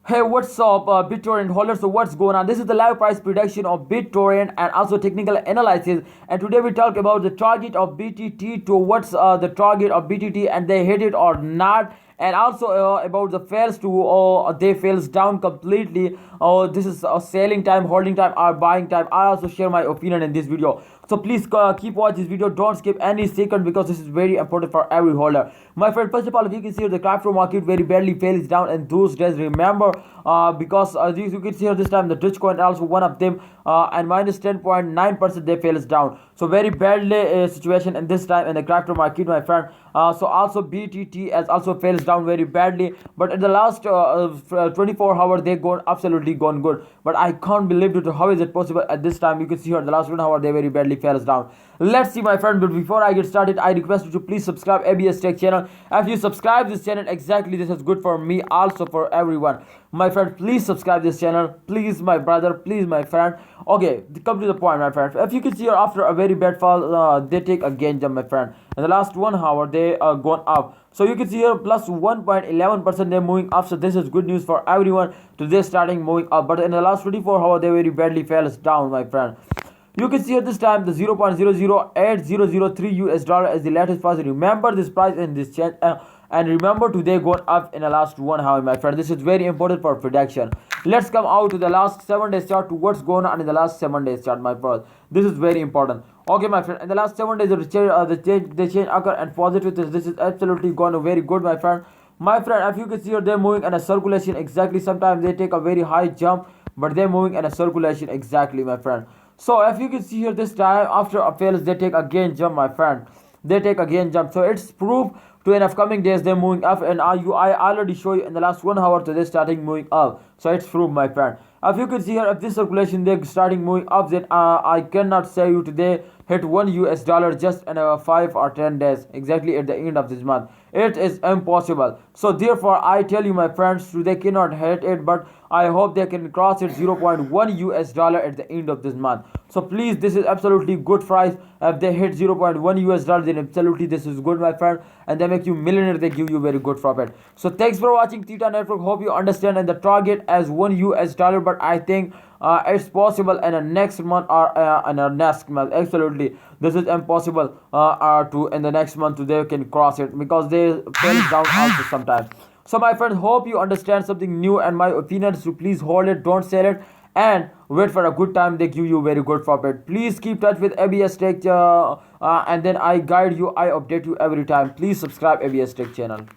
Hey, what's up, Bittorrent holders? So, what's going on? This is the live price prediction of Bittorrent and also technical analysis. And today we talk about the target of BTT towards the target of BTT, and they hit it or not. And also about the fails to they fails down completely. This is selling time, holding time, or buying time. I also share my opinion in this video. So please keep watching this video. Don't skip any second because this is very important for every holder. My friend, first of all, if you can see the crypto market very badly fails down in those days. Remember, because you can see here this time the Dogecoin also one of them and minus 10.9% they fails down. So very badly situation in this time in the crypto market, my friend. So also BTT has also fails down very badly, but in the last 24 hours they gone absolutely gone good. But I can't believe it. How is it possible at this time? You can see here the last 1 hour they very badly fails down. Let's see, my friend. But before I get started, I request you to please subscribe ABS Tech channel. If you subscribe this channel, exactly this is good for me, also for everyone. My friend, please subscribe this channel. Please, my brother. Please, my friend. Okay, come to the point, my friend. If you can see here, after a very bad fall, they take a gain jump, my friend. In the last 1 hour, they are gone up. So you can see here plus 1.11% they're moving up. So this is good news for everyone. Today starting moving up, but in the last 24 hours, they very badly fell down, my friend. You can see at this time the 0.008003 US dollar is the latest price. Remember this price in this change. And remember today going up in the last 1 hour, my friend. This is very important for prediction. Let's come out to the last 7 days chart to what's going on in the last 7 days chart, my friend. This is very important. Okay, my friend. In the last 7 days, the change occur and positive. This is absolutely gone very good, my friend. My friend, if you can see here, they're moving in a circulation exactly. Sometimes they take a very high jump, but they're moving in a circulation exactly, my friend. So if you can see here this time after a fails they take again jump, my friend. They take again jump. So it's proof to in upcoming days they're moving up, and I already show you in the last 1 hour to they starting moving up. So it's proof, my friend. If you can see here, if this circulation they're starting moving up, then I cannot say you today hit $1 US just in 5 or 10 days exactly at the end of this month. It is impossible. So therefore I tell you, my friends, they cannot hit it, but I hope they can cross it $0.1 US at the end of this month. So please, this is absolutely good price. If they hit $0.1 US, then absolutely this is good, my friend, and they make you millionaire. They give you very good profit. So thanks for watching Theta Network. Hope you understand, and the target as $1 US, but I think it's possible in the next month or in the next month. Absolutely, this is impossible to in the next month they can cross it because they fell down also sometimes. So my friends, hope you understand something new and my opinion. So please hold it, don't sell it, and wait for a good time. They give you very good profit. Please keep touch with ABS Tech, and then I guide you, I update you every time. Please subscribe ABS Tech channel.